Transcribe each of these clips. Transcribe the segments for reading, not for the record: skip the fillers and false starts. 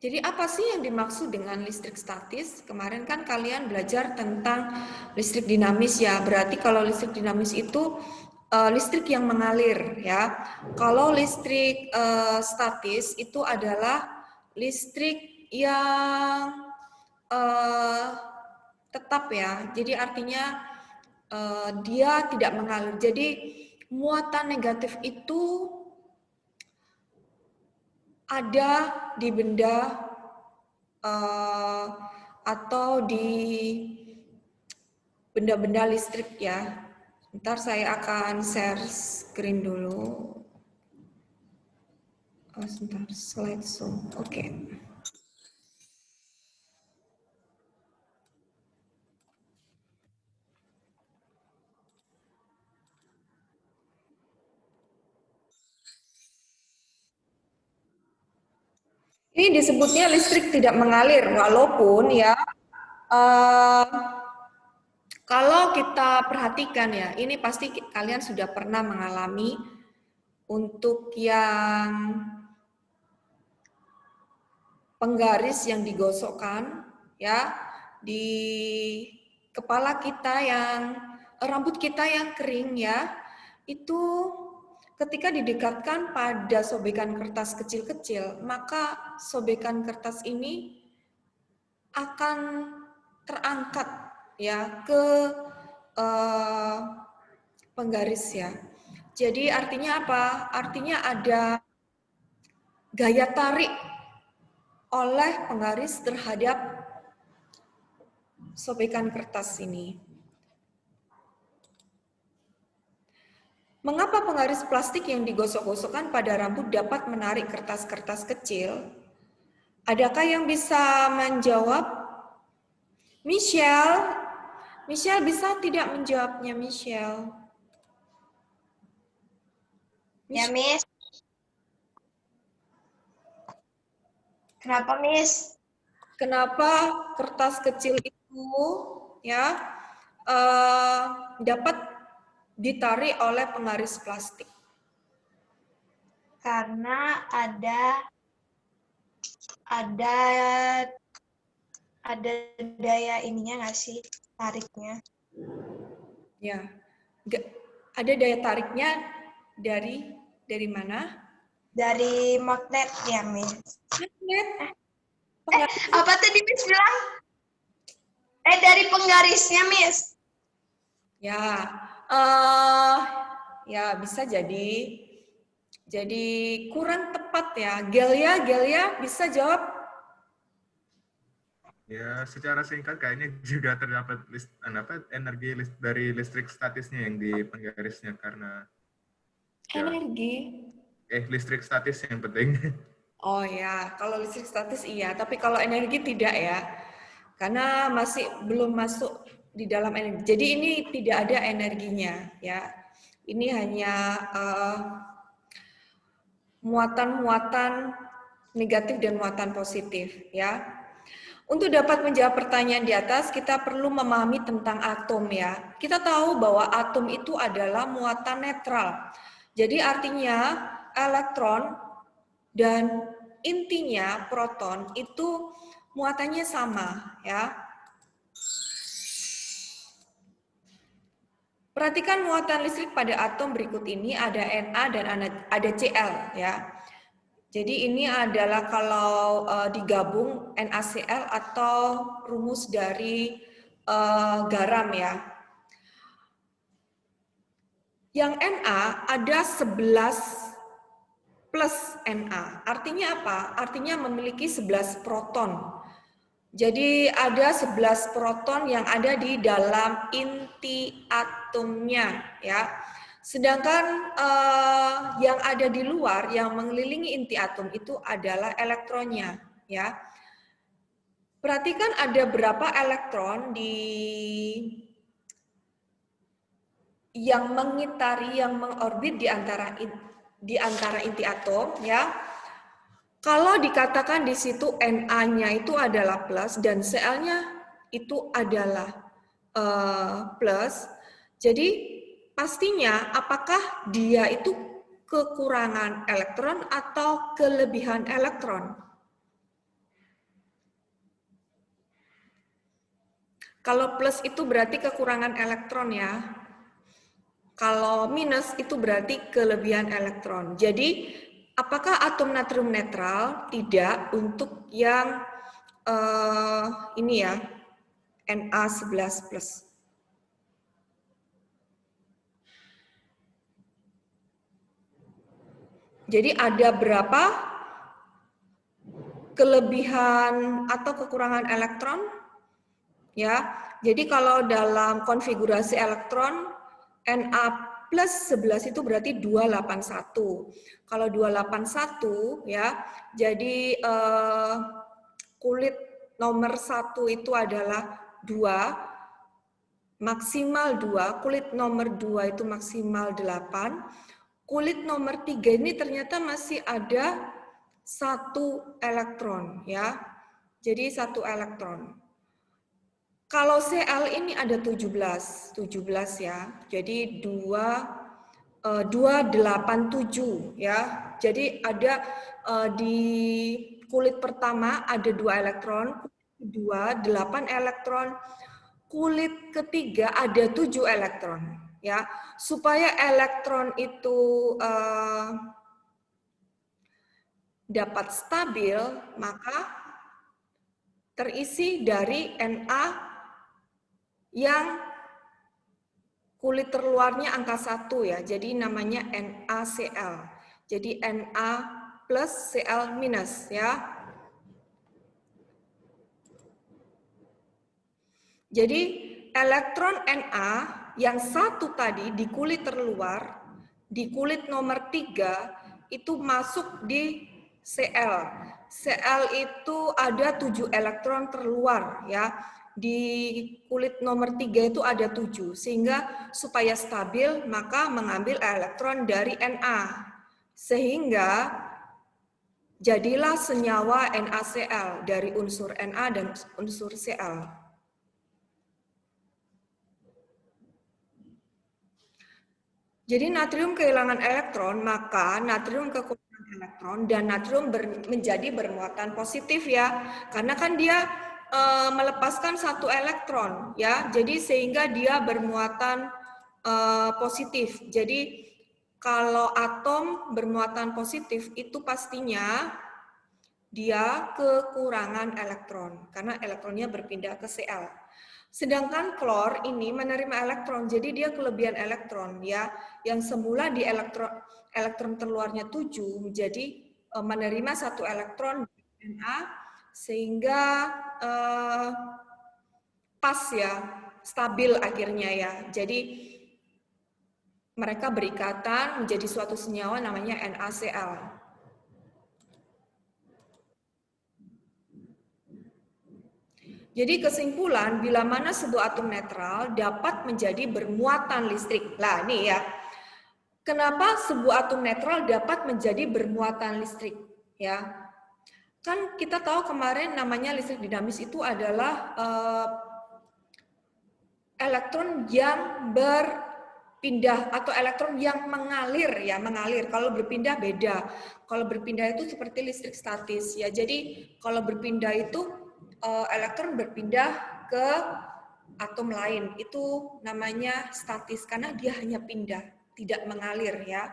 Jadi apa sih yang dimaksud dengan listrik statis? Kemarin kan kalian belajar tentang listrik dinamis ya. Berarti kalau listrik dinamis itu listrik yang mengalir ya. Kalau listrik statis itu adalah listrik yang tetap ya. Jadi artinya dia tidak mengalir. Jadi muatan negatif itu ada di benda atau di benda-benda listrik ya. Ntar saya akan share screen dulu. Oh, sebentar, slideshow. Oke. Ini disebutnya listrik tidak mengalir, walaupun ya kalau kita perhatikan ya, ini pasti kalian sudah pernah mengalami untuk yang penggaris yang digosokkan ya di kepala kita yang rambut kita yang kering ya, itu ketika didekatkan pada sobekan kertas kecil-kecil, maka sobekan kertas ini akan terangkat ya ke penggaris ya. Jadi artinya apa? Artinya ada gaya tarik oleh penggaris terhadap sobekan kertas ini. Mengapa penggaris plastik yang digosok-gosokkan pada rambut dapat menarik kertas-kertas kecil? Adakah yang bisa menjawab? Michelle? Michelle bisa tidak menjawabnya, Michelle? Ya, Miss. Kenapa, Miss? Kenapa kertas kecil itu ya dapat ditarik oleh penggaris plastik? Karena ada daya ininya nggak sih, tariknya? Ya, ada daya tariknya dari mana? Dari magnet ya, Miss. Magnet. Apa tadi Miss bilang? Dari penggarisnya, Miss. Ya, ya bisa jadi kurang tepat ya. Gelia bisa jawab? Ya, secara singkat kayaknya juga terdapat energi dari listrik statisnya yang di penggarisnya karena Energi. Listrik statis yang penting. Oh ya, kalau listrik statis iya, tapi kalau energi tidak ya. Karena masih belum masuk di dalam energi. Jadi ini tidak ada energinya ya. Ini hanya muatan-muatan negatif dan muatan positif ya. Untuk dapat menjawab pertanyaan di atas, kita perlu memahami tentang atom ya. Kita tahu bahwa atom itu adalah muatan netral. Jadi artinya elektron dan intinya proton itu muatannya sama ya. Perhatikan muatan listrik pada atom berikut ini, ada Na dan ada Cl ya. Jadi ini adalah kalau digabung NaCl atau rumus dari garam ya. Yang Na ada 11 plus Na. Artinya apa? Artinya memiliki 11 proton. Jadi ada 11 proton yang ada di dalam inti atomnya ya. Sedangkan yang ada di luar yang mengelilingi inti atom itu adalah elektronnya ya. Perhatikan ada berapa elektron yang mengitari, yang mengorbit di antara inti atom ya. Kalau dikatakan di situ Na-nya itu adalah plus dan Cl-nya itu adalah plus, jadi pastinya apakah dia itu kekurangan elektron atau kelebihan elektron? Kalau plus itu berarti kekurangan elektron ya. Kalau minus itu berarti kelebihan elektron. Jadi, apakah atom natrium netral? Tidak, untuk yang ini ya, Na11+. Jadi ada berapa kelebihan atau kekurangan elektron? Ya, jadi kalau dalam konfigurasi elektron Na+11 itu berarti 281. Kalau 281 ya, jadi kulit nomor 1 itu adalah 2, maksimal 2, kulit nomor 2 itu maksimal 8, kulit nomor 3 ini ternyata masih ada 1 elektron ya. Jadi 1 elektron. Kalau Cl ini ada 17 ya. Jadi 287 ya. Jadi ada di kulit pertama ada 2 elektron, kulit kedua 8 elektron, kulit ketiga ada 7 elektron ya. Supaya elektron itu dapat stabil, maka terisi dari Na yang kulit terluarnya angka 1 ya, jadi namanya NaCl. Jadi Na plus Cl minus ya. Jadi elektron Na yang 1 tadi di kulit terluar, di kulit nomor 3 itu masuk di Cl. Cl itu ada 7 elektron terluar ya. Di kulit nomor 3 itu ada 7, sehingga supaya stabil maka mengambil elektron dari Na. Sehingga jadilah senyawa NaCl dari unsur Na dan unsur Cl. Jadi natrium kehilangan elektron, maka natrium kekurangan elektron dan natrium menjadi bermuatan positif ya. Karena kan dia melepaskan 1 elektron ya. Jadi sehingga dia bermuatan positif. Jadi kalau atom bermuatan positif itu pastinya dia kekurangan elektron karena elektronnya berpindah ke Cl. Sedangkan klor ini menerima elektron, jadi dia kelebihan elektron ya. Yang semula di elektron terluarnya 7 menjadi menerima 1 elektron Na sehingga pas ya, stabil akhirnya ya. Jadi mereka berikatan menjadi suatu senyawa namanya NaCl. Jadi kesimpulan, bila mana sebuah atom netral dapat menjadi bermuatan listrik. Nah ini ya, kenapa sebuah atom netral dapat menjadi bermuatan listrik? Ya, kan kita tahu kemarin namanya listrik dinamis itu adalah elektron yang berpindah atau elektron yang mengalir ya, mengalir. Kalau berpindah beda. Kalau berpindah itu seperti listrik statis ya. Jadi kalau berpindah itu elektron berpindah ke atom lain. Itu namanya statis karena dia hanya pindah, tidak mengalir ya.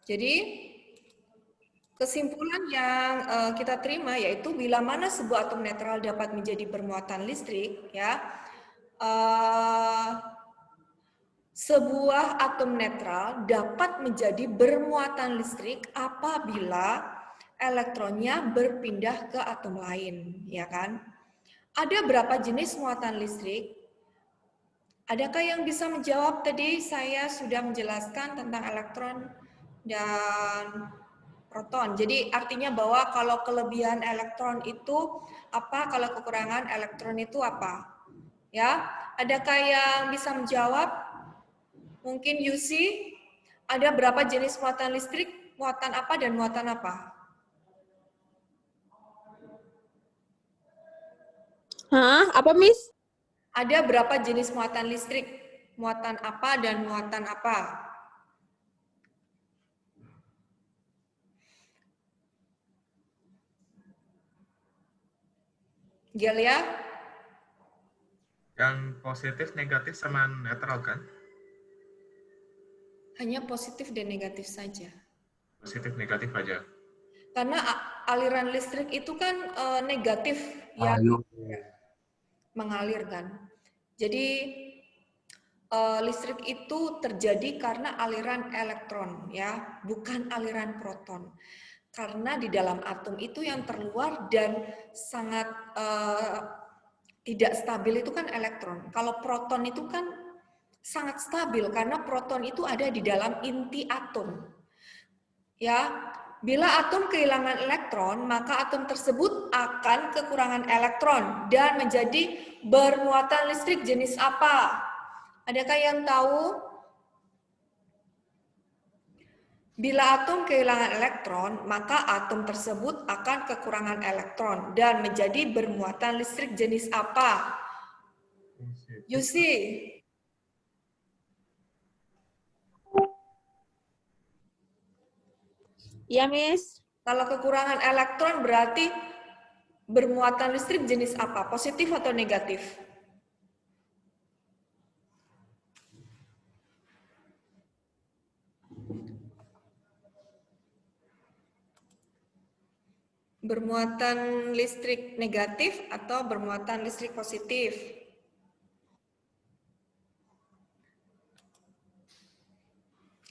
Jadi kesimpulan yang kita terima yaitu bila mana sebuah atom netral dapat menjadi bermuatan listrik ya. Sebuah atom netral dapat menjadi bermuatan listrik apabila elektronnya berpindah ke atom lain, ya kan? Ada berapa jenis muatan listrik? Adakah yang bisa menjawab? Tadi saya sudah menjelaskan tentang elektron dan proton. Jadi artinya bahwa kalau kelebihan elektron itu apa, kalau kekurangan elektron itu apa? Ya, adakah yang bisa menjawab? Mungkin Yusi, ada berapa jenis muatan listrik? Muatan apa dan muatan apa? Hah? Apa, Miss? Ada berapa jenis muatan listrik? Muatan apa dan muatan apa? Gelia? Yang positif, negatif, sama netral kan? Hanya positif dan negatif saja. Positif, negatif aja. Karena aliran listrik itu kan negatif yang mengalir kan. Jadi listrik itu terjadi karena aliran elektron ya, bukan aliran proton. Karena di dalam atom itu yang terluar dan sangat tidak stabil itu kan elektron. Kalau proton itu kan sangat stabil karena proton itu ada di dalam inti atom. Ya, bila atom kehilangan elektron, maka atom tersebut akan kekurangan elektron dan menjadi bermuatan listrik jenis apa? Adakah yang tahu? Bila atom kehilangan elektron, maka atom tersebut akan kekurangan elektron dan menjadi bermuatan listrik jenis apa? Yusi, Iya, Miss. kalau kekurangan elektron berarti bermuatan listrik jenis apa? Positif atau negatif? Bermuatan listrik negatif atau bermuatan listrik positif?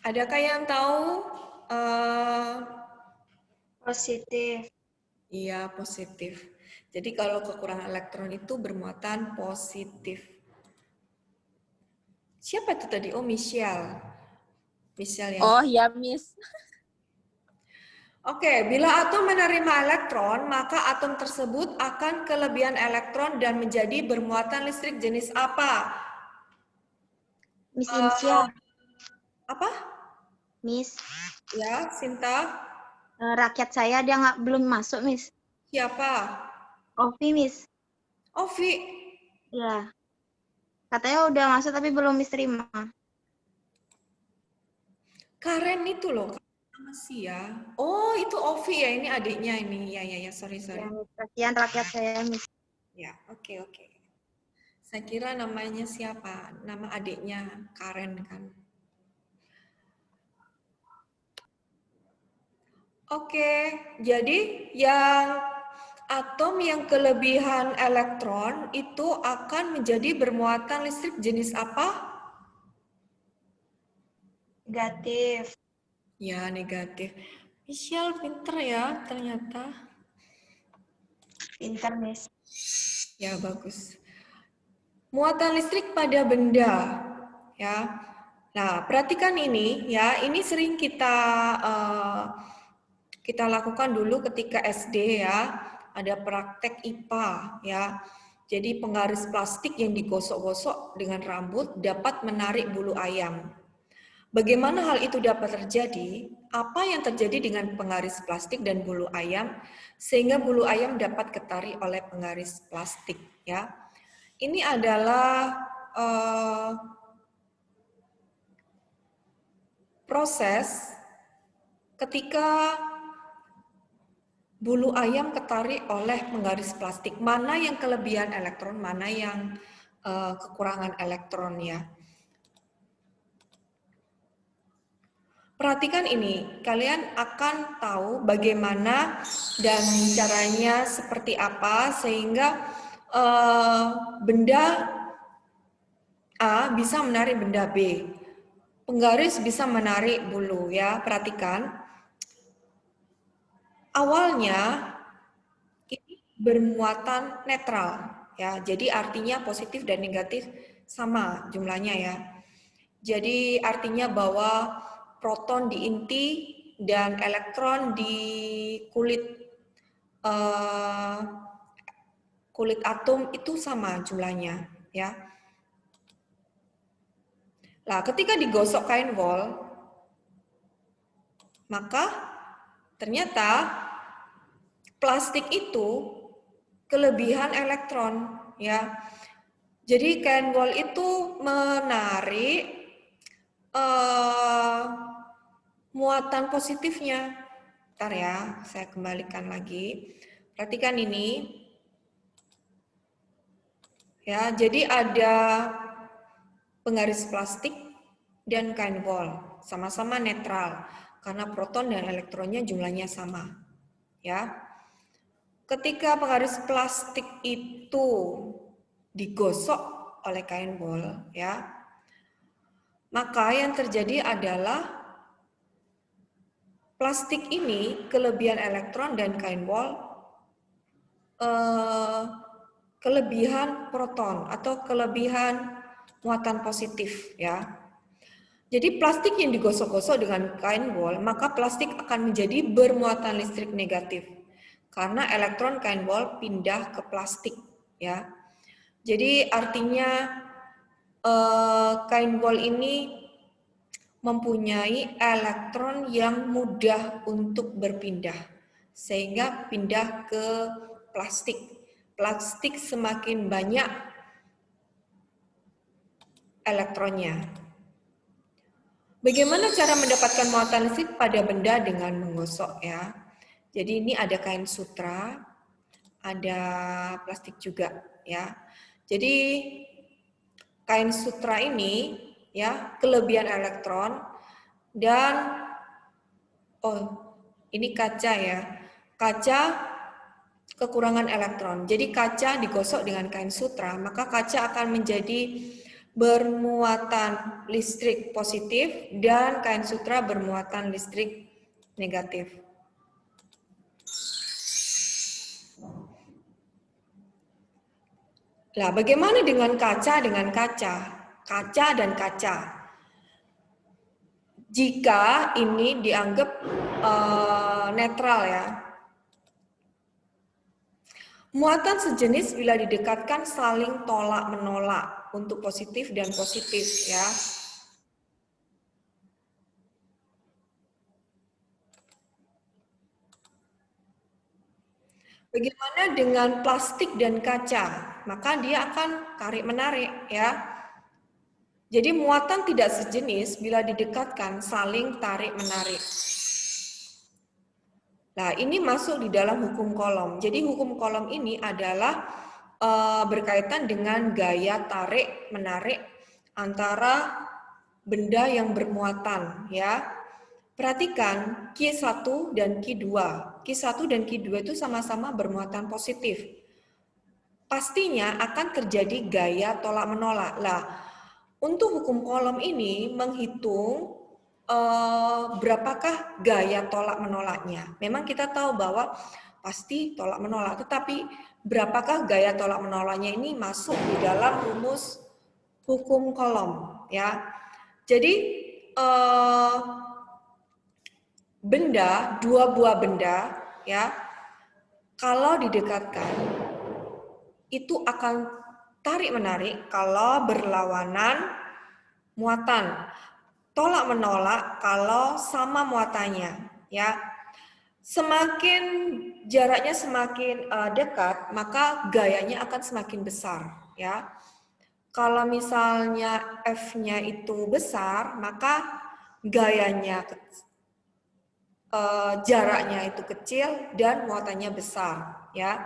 Adakah yang tahu? Positif. Iya, positif. Jadi kalau kekurangan elektron itu bermuatan positif. Siapa itu tadi? Oh, Michelle. Michelle yang... Oh, iya, Miss. Oke, bila atom menerima elektron, maka atom tersebut akan kelebihan elektron dan menjadi bermuatan listrik jenis apa? Miss Insia. Apa? Miss. Ya, Sinta. Rakyat saya dia belum masuk, Miss. Siapa? Ovi, Miss. Ovi. Ya. Katanya udah masuk tapi belum Miss terima. Karen itu loh. Masih ya. Oh, itu Ovi ya. Ini adiknya ini. Ya. Sorry. Ya, kasihan rakyat saya, Miss. Ya, oke. Saya kira namanya siapa? Nama adiknya Karen kan. Oke, jadi yang atom yang kelebihan elektron itu akan menjadi bermuatan listrik jenis apa? Negatif. Ya, negatif. Michelle pinter ya ternyata. Pintar, Miss. Ya, bagus. Muatan listrik pada benda. Ya. Nah, perhatikan ini ya. Ini sering kita lakukan dulu ketika SD ya, ada praktek IPA ya. Jadi penggaris plastik yang digosok-gosok dengan rambut dapat menarik bulu ayam. Bagaimana hal itu dapat terjadi? Apa yang terjadi dengan penggaris plastik dan bulu ayam sehingga bulu ayam dapat ketarik oleh penggaris plastik ya. Ini adalah proses ketika bulu ayam ketarik oleh penggaris plastik. Mana yang kelebihan elektron, mana yang kekurangan elektron ya. Perhatikan ini, kalian akan tahu bagaimana dan caranya seperti apa sehingga benda A bisa menarik benda B. Penggaris bisa menarik bulu ya, perhatikan. Awalnya ini bermuatan netral ya. Jadi artinya positif dan negatif sama jumlahnya ya. Jadi artinya bahwa proton di inti dan elektron di kulit atom itu sama jumlahnya ya. Nah, ketika digosok kain wol, maka ternyata plastik itu kelebihan elektron ya. Jadi kain wol itu menarik muatan positifnya. Bentar ya, saya kembalikan lagi. Perhatikan ini. Ya, jadi ada penggaris plastik dan kain wol, sama-sama netral karena proton dan elektronnya jumlahnya sama. Ya. Ketika penggaris plastik itu digosok oleh kain wol, ya, maka yang terjadi adalah plastik ini kelebihan elektron dan kain wol kelebihan proton atau kelebihan muatan positif, ya. Jadi plastik yang digosok-gosok dengan kain wol, maka plastik akan menjadi bermuatan listrik negatif karena elektron kain wol pindah ke plastik, ya. Jadi artinya kain wol ini mempunyai elektron yang mudah untuk berpindah sehingga pindah ke plastik. Plastik semakin banyak elektronnya. Bagaimana cara mendapatkan muatan listrik pada benda dengan menggosok, ya? Jadi ini ada kain sutra, ada plastik juga, ya. Jadi kain sutra ini, ya, kelebihan elektron dan ini kaca, ya. Kaca kekurangan elektron. Jadi kaca digosok dengan kain sutra, maka kaca akan menjadi bermuatan listrik positif dan kain sutra bermuatan listrik negatif. Nah, bagaimana dengan kaca dengan kaca? Kaca dan kaca. Jika ini dianggap netral, ya. Muatan sejenis bila didekatkan saling tolak-menolak untuk positif dan positif, ya. Bagaimana dengan plastik dan kaca? Maka dia akan tarik-menarik, ya. Jadi muatan tidak sejenis bila didekatkan saling tarik-menarik. Nah, ini masuk di dalam hukum Coulomb. Jadi hukum Coulomb ini adalah berkaitan dengan gaya tarik-menarik antara benda yang bermuatan, ya. Perhatikan Q1 dan Q2. Q1 dan Q2 itu sama-sama bermuatan positif. Pastinya akan terjadi gaya tolak-menolak. Lah, untuk hukum Coulomb ini menghitung berapakah gaya tolak-menolaknya. Memang kita tahu bahwa pasti tolak-menolak, tetapi berapakah gaya tolak-menolaknya ini masuk di dalam rumus hukum Coulomb, ya. Jadi benda, dua buah benda, ya, kalau didekatkan itu akan tarik-menarik kalau berlawanan muatan. Tolak-menolak kalau sama muatannya, ya. Semakin jaraknya semakin dekat, maka gayanya akan semakin besar, ya. Kalau misalnya F-nya itu besar, maka gayanya jaraknya itu kecil dan muatannya besar, ya.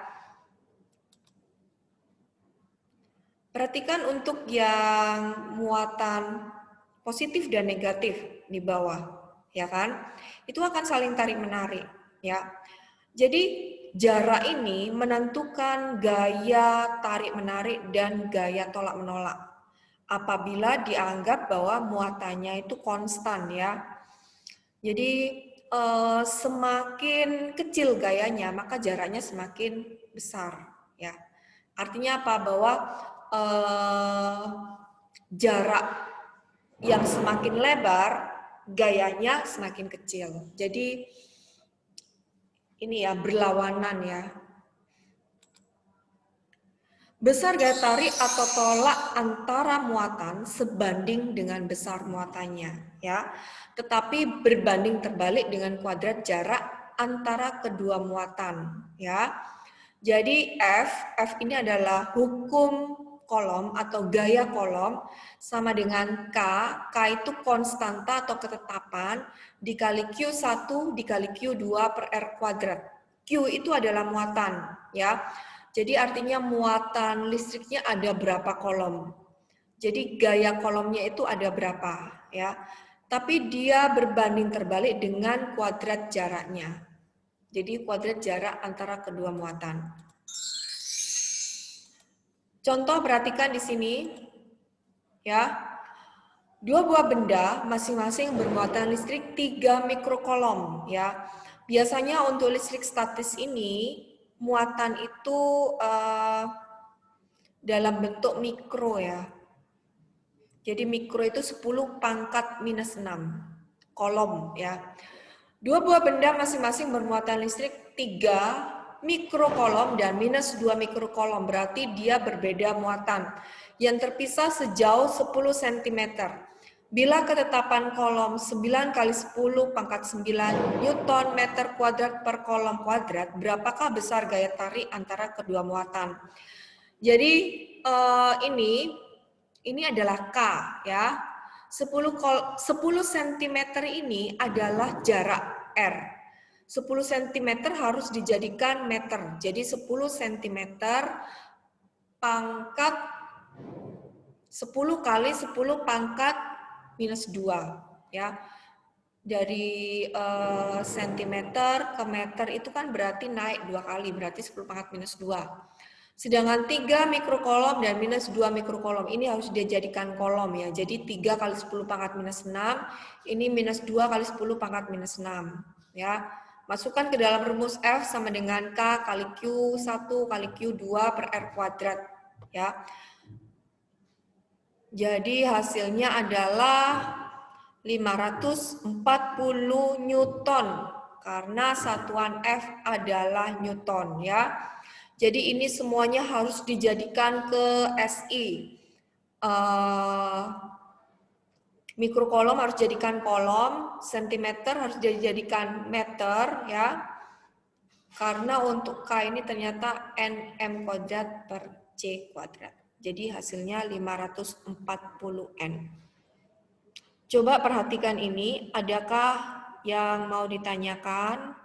Perhatikan untuk yang muatan positif dan negatif di bawah, ya kan? Itu akan saling tarik-menarik, ya. Jadi jarak ini menentukan gaya tarik-menarik dan gaya tolak-menolak. Apabila dianggap bahwa muatannya itu konstan, ya. Jadi semakin kecil gayanya, maka jaraknya semakin besar, ya. Artinya apa? Bahwa jarak yang semakin lebar, gayanya semakin kecil. Jadi ini ya berlawanan, ya. Besar gaya tarik atau tolak antara muatan sebanding dengan besar muatannya, ya. Tetapi berbanding terbalik dengan kuadrat jarak antara kedua muatan, ya. Jadi F ini adalah hukum kolom atau gaya kolom sama dengan K. K itu konstanta atau ketetapan dikali Q1 dikali Q2 per R kuadrat. Q itu adalah muatan, ya. Jadi artinya muatan listriknya ada berapa kolom. Jadi gaya kolomnya itu ada berapa, ya. Tapi dia berbanding terbalik dengan kuadrat jaraknya. Jadi kuadrat jarak antara kedua muatan. Contoh perhatikan di sini, ya. Dua buah benda masing-masing bermuatan listrik 3 mikrokolom, ya. Biasanya untuk listrik statis ini muatan itu dalam bentuk mikro, ya. Jadi mikro itu 10 pangkat minus 6 kolom, ya. Dua buah benda masing-masing bermuatan listrik 3 mikrokolom dan minus 2 mikrokolom, berarti dia berbeda muatan yang terpisah sejauh 10 cm. Bila ketetapan kolom 9 kali 10 pangkat 9 Newton meter kuadrat per kolom kuadrat, berapakah besar gaya tarik antara kedua muatan? Jadi ini adalah K, ya. 10 cm ini adalah jarak R. 10 cm harus dijadikan meter. Jadi 10 cm pangkat 10 kali 10 pangkat minus 2, ya. Dari sentimeter ke meter itu kan berarti naik 2 kali, berarti 10 pangkat minus 2. Sedangkan 3 mikrokolom dan minus 2 mikrokolom ini harus dijadikan kolom, ya. Jadi 3 kali 10 pangkat minus 6, ini minus 2 kali 10 pangkat minus 6, ya. Masukkan ke dalam rumus F sama dengan K kali Q1 kali Q2 per R kuadrat, ya. Jadi hasilnya adalah 540 Newton karena satuan F adalah Newton, ya. Jadi ini semuanya harus dijadikan ke SI. Mikrokolom harus jadikan kolom, sentimeter harus dijadikan meter, ya. Karena untuk K ini ternyata NM kuadrat per C kuadrat. Jadi hasilnya 540 N. Coba perhatikan ini, adakah yang mau ditanyakan?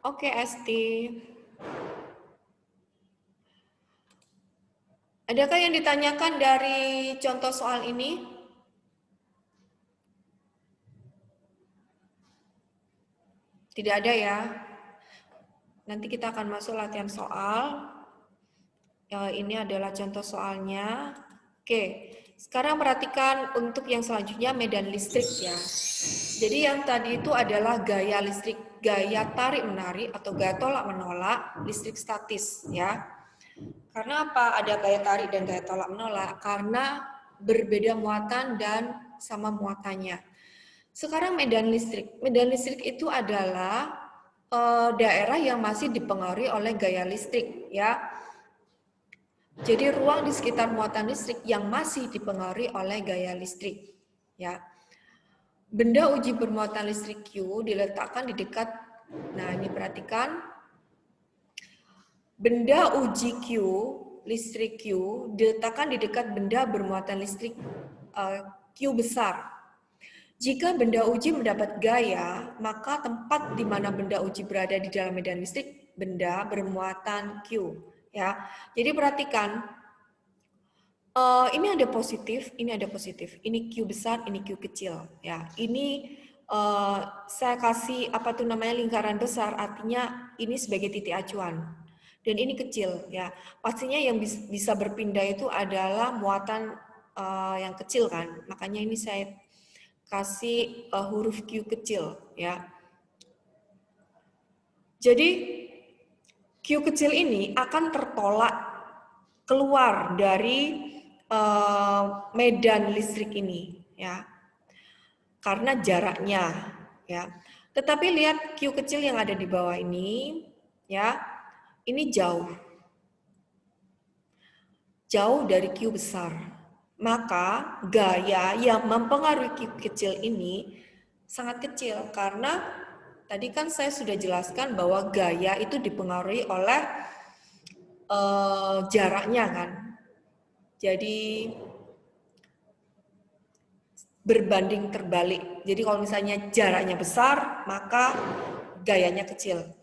Oke, Esti. Adakah yang ditanyakan dari contoh soal ini? Tidak ada, ya. Nanti kita akan masuk latihan soal. Ini adalah contoh soalnya. Oke, sekarang perhatikan untuk yang selanjutnya medan listrik, ya. Jadi yang tadi itu adalah gaya listrik, gaya tarik menarik atau gaya tolak menolak listrik statis, ya. Karena apa? Ada gaya tarik dan gaya tolak menolak karena berbeda muatan dan sama muatannya. Sekarang medan listrik. Medan listrik itu adalah daerah yang masih dipengaruhi oleh gaya listrik, ya. Jadi ruang di sekitar muatan listrik yang masih dipengaruhi oleh gaya listrik, ya. Benda uji bermuatan listrik Q diletakkan di dekat, nah ini perhatikan, benda uji Q, listrik Q, diletakkan di dekat benda bermuatan listrik Q besar. Jika benda uji mendapat gaya, maka tempat di mana benda uji berada di dalam medan listrik, benda bermuatan Q. Ya, jadi perhatikan, ini ada positif, ini ada positif. Ini Q besar, ini Q kecil. Ya, ini saya kasih apa tuh namanya lingkaran besar, artinya ini sebagai titik acuan. Dan ini kecil, ya. Pastinya yang bisa berpindah itu adalah muatan yang kecil kan. Makanya ini saya kasih huruf Q kecil, ya. Jadi Q kecil ini akan tertolak keluar dari medan listrik ini, ya, karena jaraknya, ya. Tetapi lihat Q kecil yang ada di bawah ini, ya, ini jauh dari Q besar. Maka gaya yang mempengaruhi Q kecil ini sangat kecil karena tadi kan saya sudah jelaskan bahwa gaya itu dipengaruhi oleh jaraknya kan. Jadi berbanding terbalik. Jadi kalau misalnya jaraknya besar, maka gayanya kecil.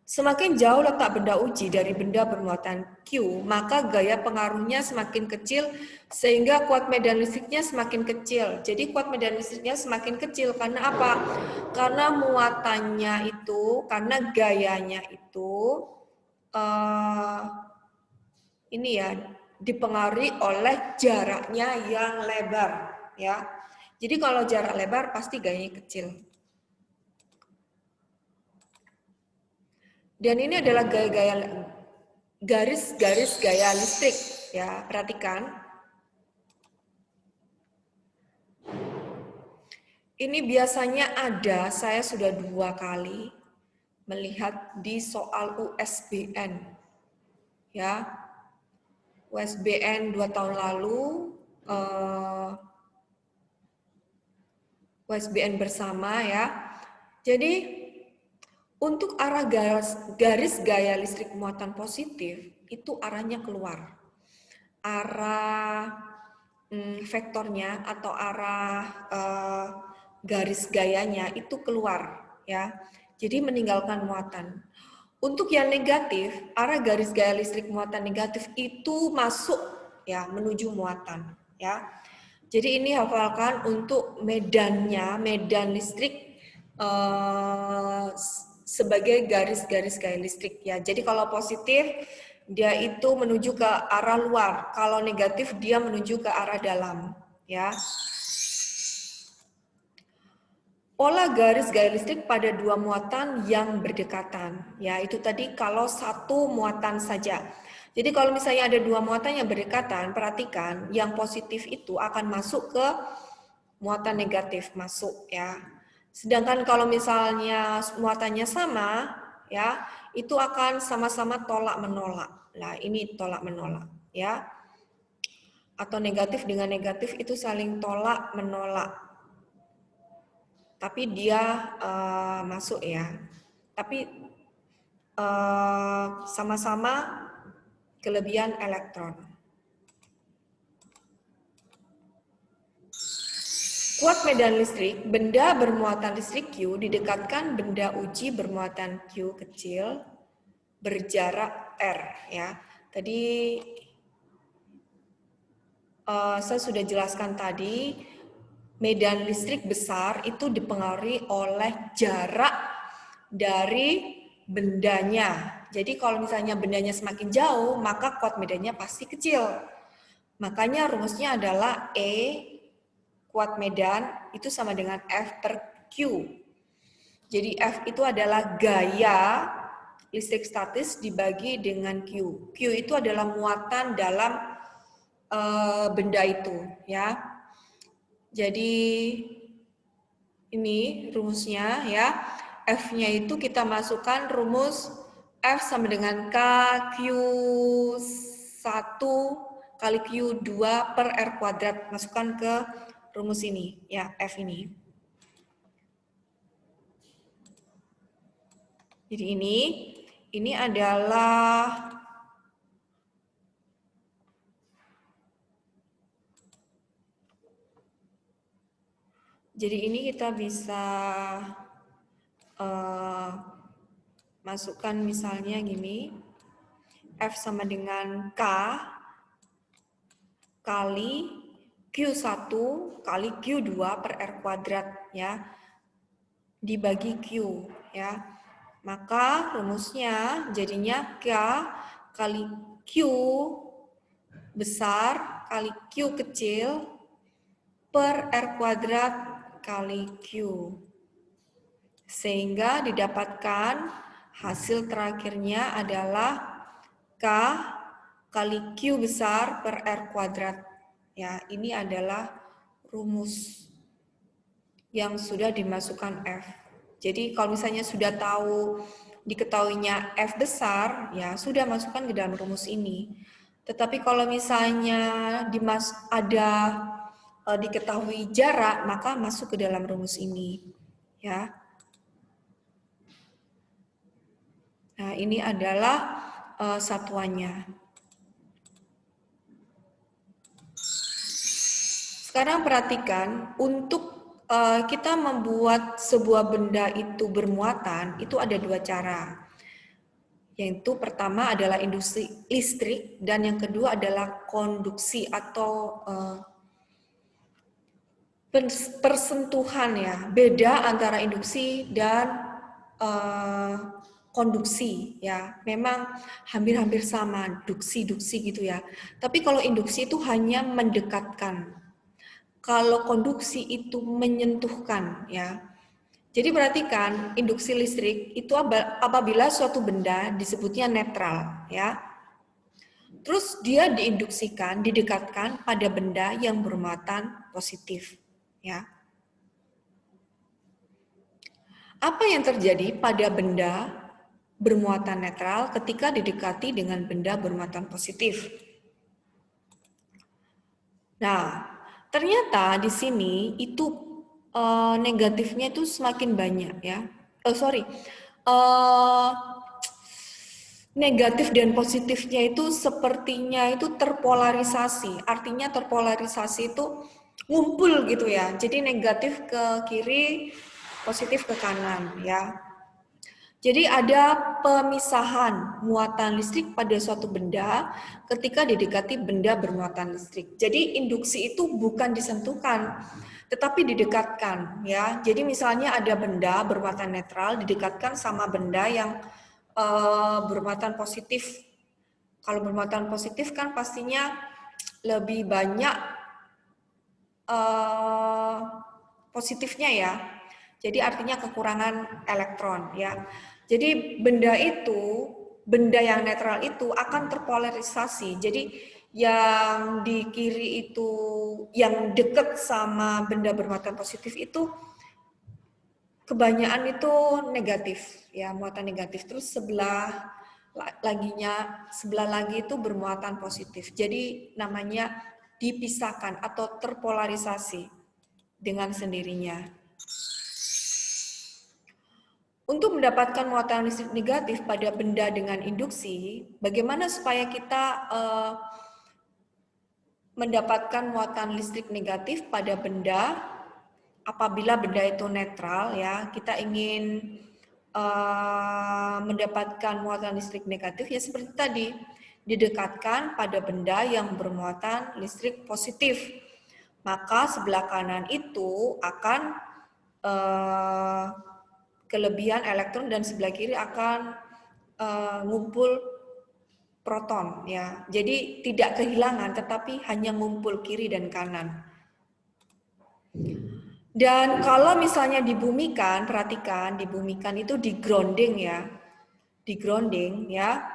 Semakin jauh letak benda uji dari benda bermuatan Q, maka gaya pengaruhnya semakin kecil sehingga kuat medan listriknya semakin kecil. Jadi kuat medan listriknya semakin kecil karena apa? Karena muatannya itu, karena gayanya itu ini ya dipengaruhi oleh jaraknya yang lebar ya. Jadi kalau jarak lebar pasti gayanya kecil. Dan ini adalah garis-garis gaya listrik ya, perhatikan. Ini biasanya ada, saya sudah 2 kali melihat di soal USBN. Ya. USBN 2 tahun lalu, USBN bersama ya. Jadi untuk arah garis gaya listrik muatan positif itu arahnya keluar. Arah vektornya atau arah garis gayanya itu keluar ya. Jadi meninggalkan muatan. Untuk yang negatif, arah garis gaya listrik muatan negatif itu masuk ya menuju muatan ya. Jadi ini hafalkan untuk medannya, medan listrik sebagai garis-garis gaya listrik ya. Jadi kalau positif dia itu menuju ke arah luar, kalau negatif dia menuju ke arah dalam ya. Pola garis gaya listrik pada 2 muatan yang berdekatan ya, itu tadi kalau 1 muatan saja. Jadi kalau misalnya ada 2 muatan yang berdekatan, perhatikan yang positif itu akan masuk ke muatan negatif masuk ya. Sedangkan kalau misalnya muatannya sama, ya, itu akan sama-sama tolak menolak. Nah, ini tolak menolak, ya. Atau negatif dengan negatif itu saling tolak menolak. Tapi dia masuk ya. Tapi sama-sama kelebihan elektron. Kuat medan listrik, benda bermuatan listrik Q didekatkan benda uji bermuatan Q kecil berjarak R ya. Tadi saya sudah jelaskan tadi, medan listrik besar itu dipengaruhi oleh jarak dari bendanya. Jadi kalau misalnya bendanya semakin jauh, maka kuat medannya pasti kecil. Makanya rumusnya adalah E kuat medan itu sama dengan F per Q. Jadi F itu adalah gaya listrik statis dibagi dengan Q. Q itu adalah muatan dalam benda itu, ya. Jadi ini rumusnya ya. F-nya itu kita masukkan rumus F sama dengan K Q1 kali Q2 per R kuadrat. Masukkan ke rumus ini, ya, F ini. Jadi ini adalah ini kita bisa masukkan misalnya gini, F sama dengan K kali Q1 kali Q2 per R kuadrat ya, dibagi Q ya. Maka rumusnya jadinya K kali Q besar kali Q kecil per R kuadrat kali Q. Sehingga didapatkan hasil terakhirnya adalah K kali Q besar per R kuadrat. Ya, ini adalah rumus yang sudah dimasukkan F. Jadi kalau misalnya sudah tahu diketahuinya F besar, ya sudah masukkan ke dalam rumus ini. Tetapi kalau misalnya diketahui jarak, maka masuk ke dalam rumus ini. Ya. Nah, ini adalah satuannya. Sekarang perhatikan, untuk kita membuat sebuah benda itu bermuatan, itu ada dua cara. Yaitu pertama adalah induksi listrik, dan yang kedua adalah konduksi atau persentuhan ya. Beda antara induksi dan konduksi ya. Memang hampir-hampir sama, duksi-duksi gitu ya. Tapi kalau induksi itu hanya mendekatkan. Kalau konduksi itu menyentuhkan ya. Jadi perhatikan, induksi listrik itu apabila suatu benda disebutnya netral ya. Terus dia diinduksikan, didekatkan pada benda yang bermuatan positif ya. Apa yang terjadi pada benda bermuatan netral ketika didekati dengan benda bermuatan positif? Nah, ternyata di sini itu negatifnya itu semakin banyak ya. Negatif dan positifnya itu sepertinya itu terpolarisasi. Artinya terpolarisasi itu ngumpul gitu ya. Jadi negatif ke kiri, positif ke kanan ya. Jadi ada pemisahan muatan listrik pada suatu benda ketika didekati benda bermuatan listrik. Jadi induksi itu bukan disentuhkan, tetapi didekatkan ya. Jadi misalnya ada benda bermuatan netral didekatkan sama benda yang bermuatan positif. Kalau bermuatan positif kan pastinya lebih banyak positifnya ya. Jadi artinya kekurangan elektron ya. Jadi benda yang netral itu akan terpolarisasi. Jadi yang di kiri itu, yang dekat sama benda bermuatan positif itu kebanyakan itu negatif ya, muatan negatif. Terus sebelah lagi itu bermuatan positif. Jadi namanya dipisahkan atau terpolarisasi dengan sendirinya. Untuk mendapatkan muatan listrik negatif pada benda dengan induksi, bagaimana supaya kita mendapatkan muatan listrik negatif pada benda apabila benda itu netral ya, kita ingin mendapatkan muatan listrik negatif ya seperti tadi, didekatkan pada benda yang bermuatan listrik positif. Maka sebelah kanan itu akan kelebihan elektron dan sebelah kiri akan ngumpul proton ya. Jadi tidak kehilangan tetapi hanya ngumpul kiri dan kanan. Dan kalau misalnya dibumikan, perhatikan dibumikan itu di grounding ya. Di grounding ya.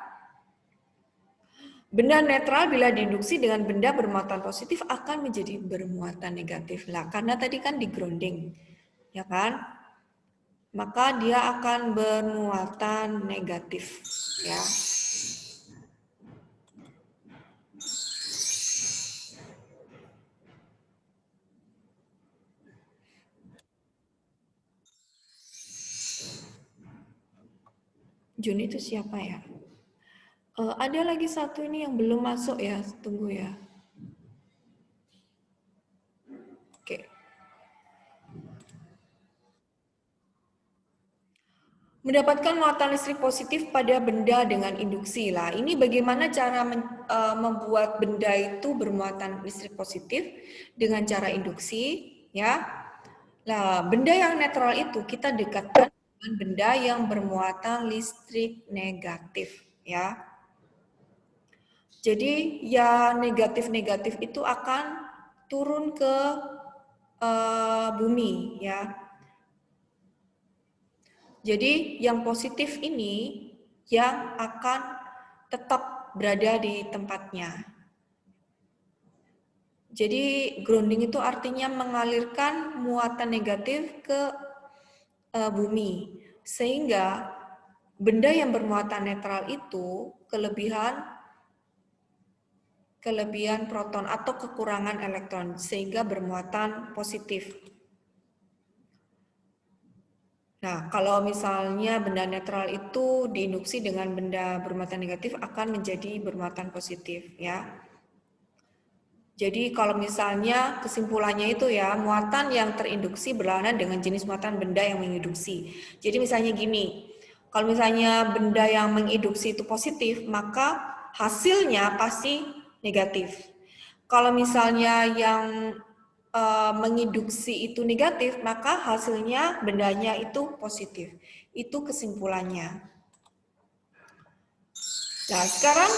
Benda netral bila diinduksi dengan benda bermuatan positif akan menjadi bermuatan negatif lah. Karena tadi kan di grounding. Ya kan? Maka dia akan bermuatan negatif ya. Juni itu siapa ya? Ada lagi satu ini yang belum masuk ya, tunggu ya. Oke. Mendapatkan muatan listrik positif pada benda dengan induksi lah. Ini bagaimana cara membuat benda itu bermuatan listrik positif dengan cara induksi, ya. Nah, benda yang netral itu kita dekatkan dengan benda yang bermuatan listrik negatif, ya. Jadi yang negatif-negatif itu akan turun ke bumi, ya. Jadi yang positif ini yang akan tetap berada di tempatnya. Jadi grounding itu artinya mengalirkan muatan negatif ke bumi. Sehingga benda yang bermuatan netral itu kelebihan proton atau kekurangan elektron sehingga bermuatan positif. Nah, kalau misalnya benda netral itu diinduksi dengan benda bermuatan negatif akan menjadi bermuatan positif ya. Jadi kalau misalnya kesimpulannya itu ya, muatan yang terinduksi berlawanan dengan jenis muatan benda yang menginduksi. Jadi misalnya gini, kalau misalnya benda yang menginduksi itu positif, maka hasilnya pasti negatif. Kalau misalnya yang menginduksi itu negatif, maka hasilnya bendanya itu positif. Itu kesimpulannya. Nah, sekarang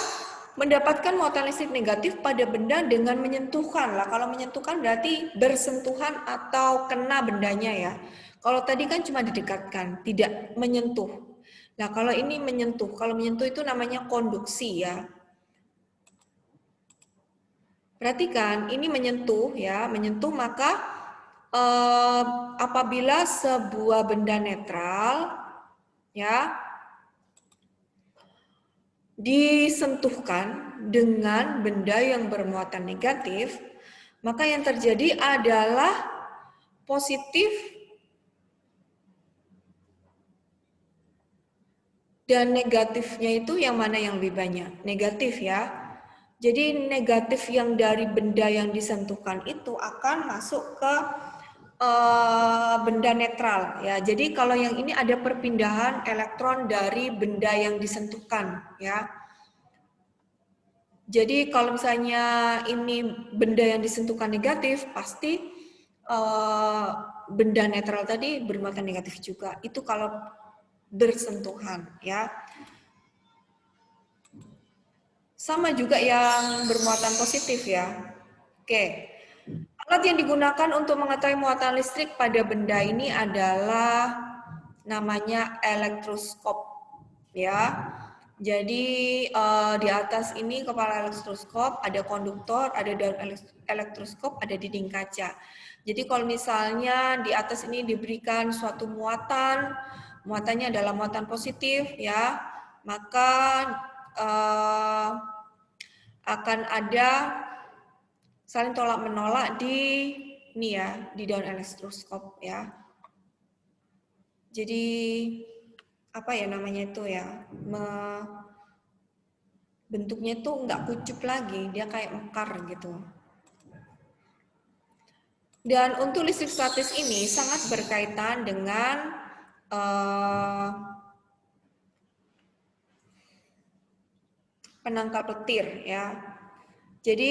mendapatkan muatan listrik negatif pada benda dengan menyentuhkan lah. Kalau menyentuhkan berarti bersentuhan atau kena bendanya ya. Kalau tadi kan cuma didekatkan, tidak menyentuh. Nah, kalau ini menyentuh. Kalau menyentuh itu namanya konduksi ya. Perhatikan, ini menyentuh ya, menyentuh maka apabila sebuah benda netral ya disentuhkan dengan benda yang bermuatan negatif, maka yang terjadi adalah positif dan negatifnya itu yang mana yang lebih banyak? Negatif ya. Jadi negatif yang dari benda yang disentuhkan itu akan masuk ke benda netral ya. Jadi kalau yang ini ada perpindahan elektron dari benda yang disentuhkan ya. Jadi kalau misalnya ini benda yang disentuhkan negatif, pasti benda netral tadi bermuatan negatif juga. Itu kalau bersentuhan ya. Sama juga yang bermuatan positif ya. Oke. Alat yang digunakan untuk mengetahui muatan listrik pada benda ini adalah namanya elektroskop ya. Jadi di atas ini kepala elektroskop ada konduktor, ada daun elektroskop, ada dinding kaca. Jadi kalau misalnya di atas ini diberikan suatu muatan, muatannya adalah muatan positif ya, maka akan ada saling tolak menolak di ini ya, di daun elektroskop ya. Jadi apa ya namanya itu ya, bentuknya itu nggak kucup lagi, dia kayak mekar gitu. Dan untuk listrik statis ini sangat berkaitan dengan penangkal petir ya. Jadi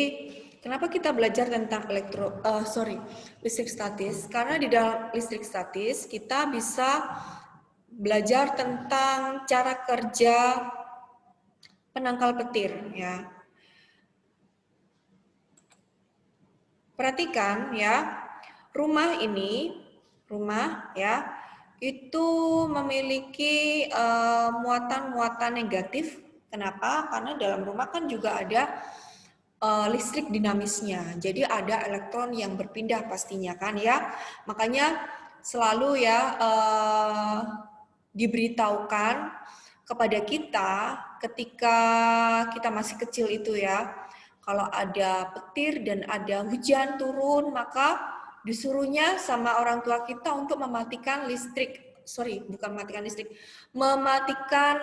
kenapa kita belajar tentang listrik statis? Karena di dalam listrik statis kita bisa belajar tentang cara kerja penangkal petir ya. Perhatikan ya, rumah ya itu memiliki muatan-muatan negatif. Kenapa? Karena dalam rumah kan juga ada listrik dinamisnya. Jadi ada elektron yang berpindah pastinya kan ya. Makanya selalu ya diberitahukan kepada kita ketika kita masih kecil itu ya. Kalau ada petir dan ada hujan turun, maka disuruhnya sama orang tua kita untuk mematikan listrik. Sorry, bukan mematikan listrik. Mematikan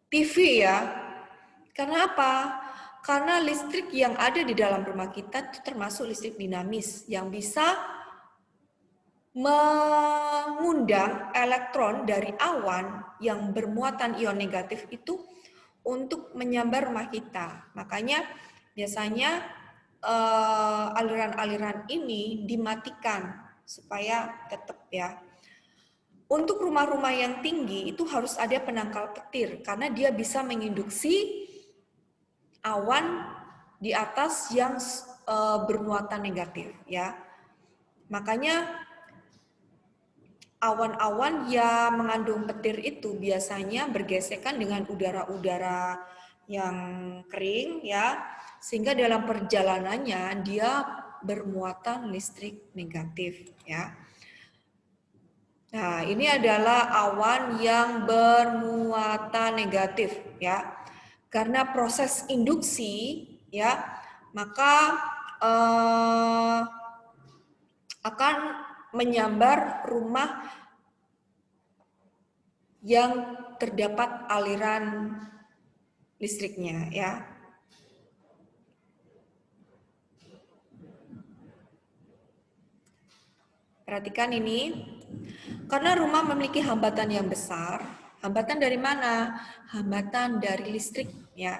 TV ya. Karena apa? Karena listrik yang ada di dalam rumah kita itu termasuk listrik dinamis yang bisa mengundang elektron dari awan yang bermuatan ion negatif itu untuk menyambar rumah kita. Makanya biasanya aliran-aliran ini dimatikan supaya tetap ya. Untuk rumah-rumah yang tinggi itu harus ada penangkal petir karena dia bisa menginduksi awan di atas yang bermuatan negatif ya. Makanya awan-awan yang mengandung petir itu biasanya bergesekan dengan udara-udara yang kering ya, sehingga dalam perjalanannya dia bermuatan listrik negatif ya. Nah, ini adalah awan yang bermuatan negatif ya. Karena proses induksi ya, maka akan menyambar rumah yang terdapat aliran listriknya ya. Perhatikan ini, karena rumah memiliki hambatan yang besar. Hambatan dari mana? Hambatan dari listrik ya.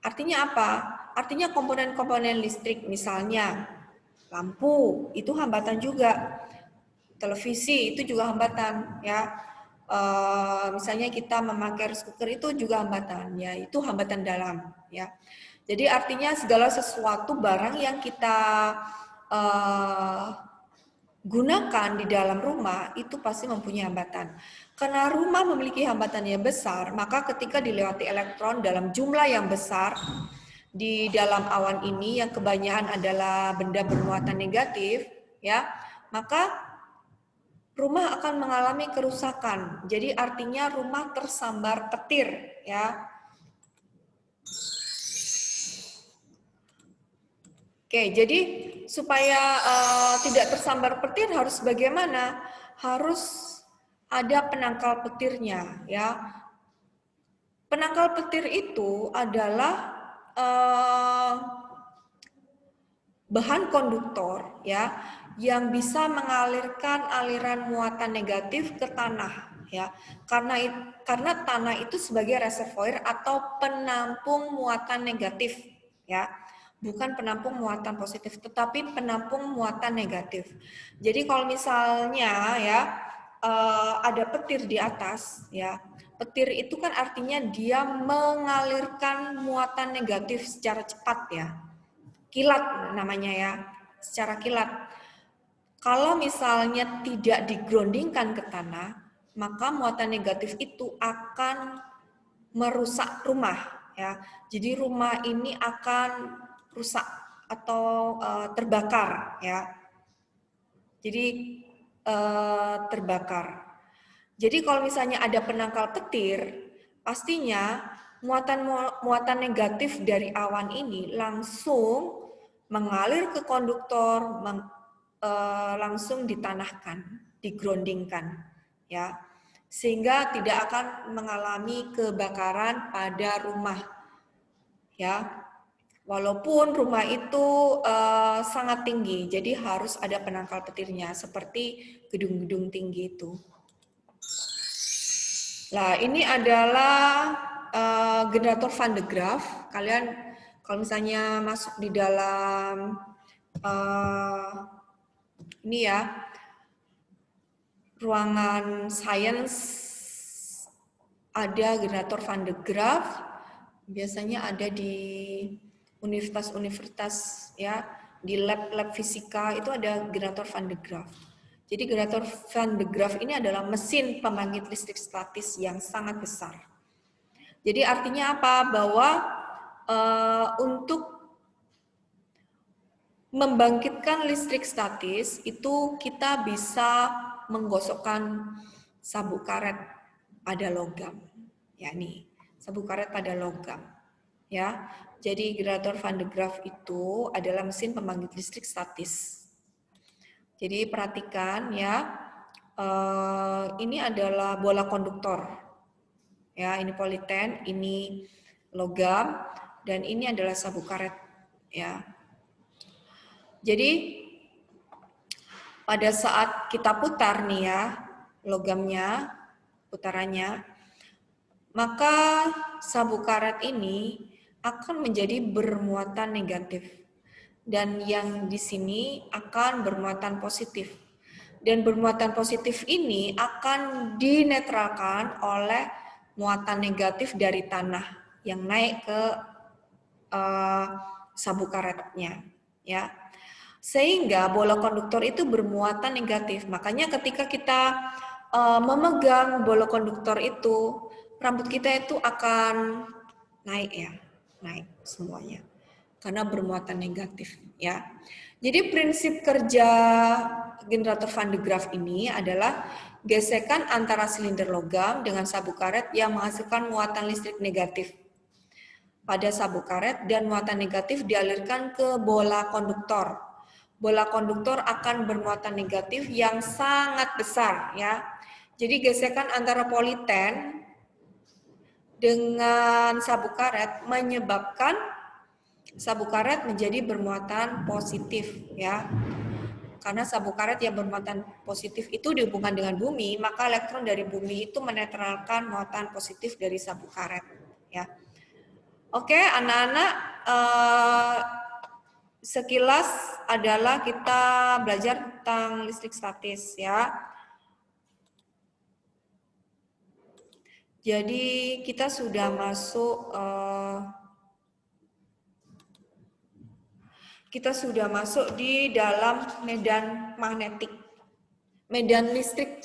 Artinya apa? Artinya komponen-komponen listrik, misalnya lampu itu hambatan juga, televisi itu juga hambatan ya. Misalnya kita memakai rice cooker itu juga hambatan ya, itu hambatan dalam ya. Jadi artinya segala sesuatu barang yang kita gunakan di dalam rumah itu pasti mempunyai hambatan. Karena rumah memiliki hambatan yang besar, maka ketika dilewati elektron dalam jumlah yang besar di dalam awan ini yang kebanyakan adalah benda bermuatan negatif, ya, maka rumah akan mengalami kerusakan. Jadi artinya rumah tersambar petir, ya. Oke, jadi supaya tidak tersambar petir harus bagaimana? Harus ada penangkal petirnya, ya. Penangkal petir itu adalah bahan konduktor, ya, yang bisa mengalirkan aliran muatan negatif ke tanah, ya. Karena tanah itu sebagai reservoir atau penampung muatan negatif, ya. Bukan penampung muatan positif, tetapi penampung muatan negatif. Jadi kalau misalnya ya ada petir di atas, ya petir itu kan artinya dia mengalirkan muatan negatif secara cepat ya, kilat namanya ya, secara kilat. Kalau misalnya tidak digroundingkan ke tanah, maka muatan negatif itu akan merusak rumah ya. Jadi rumah ini akan rusak atau terbakar ya. Jadi terbakar. Jadi kalau misalnya ada penangkal petir, pastinya muatan negatif dari awan ini langsung mengalir ke konduktor, langsung ditanahkan, digroundingkan ya. Sehingga tidak akan mengalami kebakaran pada rumah ya. Walaupun rumah itu sangat tinggi, jadi harus ada penangkal petirnya seperti gedung-gedung tinggi itu. Nah, ini adalah generator Van de Graaff. Kalian kalau misalnya masuk di dalam ini ya, ruangan sains ada generator Van de Graaff. Biasanya ada di universitas-universitas ya, di lab fisika itu ada generator Van de Graaff. Jadi generator Van de Graaff ini adalah mesin pembangkit listrik statis yang sangat besar. Jadi artinya apa? Bahwa untuk membangkitkan listrik statis itu kita bisa menggosokkan sabuk karet pada logam. Ya nih, sabuk karet pada logam. Ya. Jadi generator Van de Graaff itu adalah mesin pembangkit listrik statis. Jadi perhatikan ya, ini adalah bola konduktor. Ya, ini politen, ini logam, dan ini adalah sabuk karet. Ya. Jadi pada saat kita putar nih ya, logamnya, putarannya, maka sabuk karet ini akan menjadi bermuatan negatif. Dan yang di sini akan bermuatan positif. Dan bermuatan positif ini akan dinetralkan oleh muatan negatif dari tanah yang naik ke sabuk karetnya. Ya. Sehingga bola konduktor itu bermuatan negatif. Makanya ketika kita memegang bola konduktor itu, rambut kita itu akan naik ya. Naik semuanya karena bermuatan negatif ya. Jadi prinsip kerja generator Van de Graaff ini adalah gesekan antara silinder logam dengan sabuk karet yang menghasilkan muatan listrik negatif pada sabuk karet dan muatan negatif dialirkan ke bola konduktor. bola konduktor akan bermuatan negatif yang sangat besar ya. Jadi gesekan antara politen dengan sabuk karet menyebabkan sabuk karet menjadi bermuatan positif ya. Karena sabuk karet yang bermuatan positif itu dihubungkan dengan bumi, maka elektron dari bumi itu menetralkan muatan positif dari sabuk karet ya. Oke, anak-anak, sekilas adalah kita belajar tentang listrik statis ya. Jadi kita sudah masuk di dalam medan magnetik, medan listrik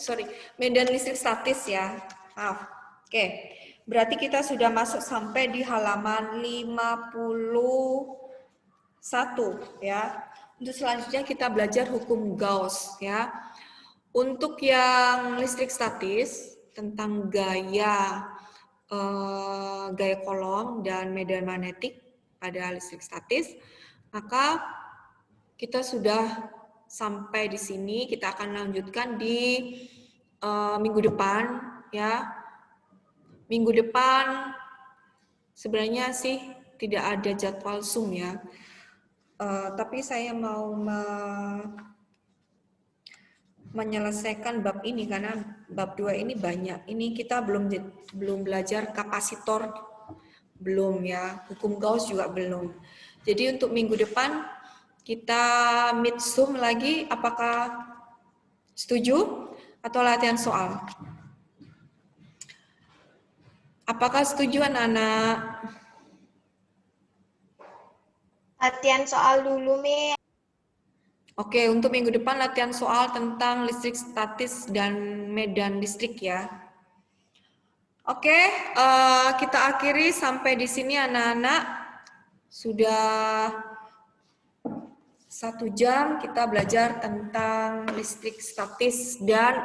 statis ya. Maaf. Oke, berarti kita sudah masuk sampai di halaman 51 ya. Untuk selanjutnya kita belajar hukum Gauss ya. Untuk yang listrik statis tentang gaya kolom dan medan magnetik pada listrik statis, maka kita sudah sampai di sini. Kita akan lanjutkan di minggu depan ya. Minggu depan sebenarnya sih tidak ada jadwal Zoom ya. Tapi saya mau menyelesaikan bab ini karena bab 2 ini banyak. Ini kita belum belajar kapasitor, belum ya. Hukum Gauss juga belum. Jadi untuk minggu depan kita meet Zoom lagi. Apakah setuju atau latihan soal? Apakah setuju anak-anak? Latihan soal dulu, Mi. Oke, untuk minggu depan latihan soal tentang listrik statis dan medan listrik ya. Oke, kita akhiri sampai di sini anak-anak. Sudah 1 jam kita belajar tentang listrik statis dan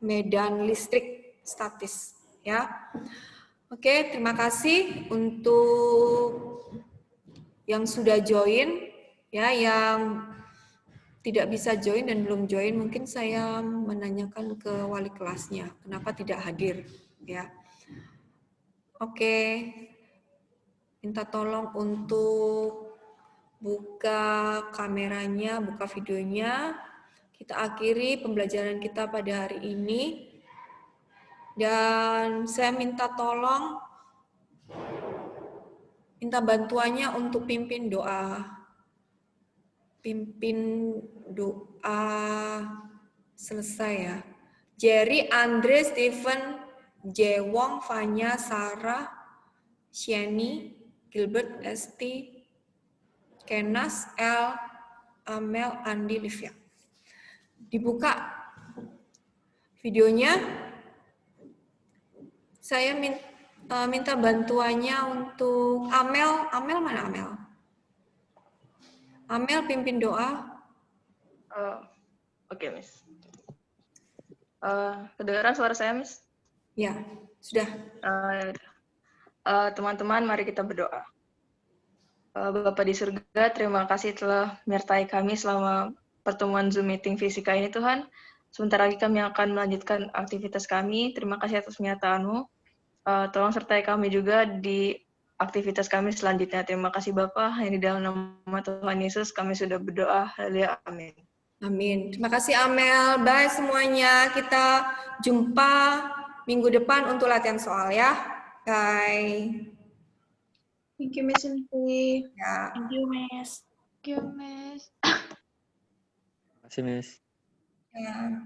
medan listrik statis ya. Oke, terima kasih untuk yang sudah join ya, yang tidak bisa join dan belum join mungkin saya menanyakan ke wali kelasnya kenapa tidak hadir ya. Oke. Minta tolong untuk buka kameranya, buka videonya. Kita akhiri pembelajaran kita pada hari ini. Dan saya minta tolong, minta bantuannya untuk pimpin doa. Pimpin doa selesai ya. Jerry, Andre, Stephen, Jewong, Fanya, Sarah, Shani, Gilbert, Esti, Kenas, El, Amel, Andi, Livia. Dibuka videonya. Saya minta bantuannya untuk Amel. Amel mana Amel? Amel pimpin doa. Oke, Miss. Kedengaran suara saya, Miss? Ya, sudah. Teman-teman, mari kita berdoa. Bapa di surga, terima kasih telah menyertai kami selama pertemuan Zoom meeting fisika ini, Tuhan. Sebentar lagi kami akan melanjutkan aktivitas kami. Terima kasih atas penyertaan-Mu. Tolong sertai kami juga di aktivitas kami selanjutnya. Terima kasih Bapa. Yang di dalam nama Tuhan Yesus kami sudah berdoa. Haleluya. Amin. Amin. Terima kasih Amel. Bye semuanya. Kita jumpa minggu depan untuk latihan soal ya. Bye. Thank you, Miss Inti. Ya. Thank you, Miss. Thank you, Miss. Terima kasih, Miss. Ya.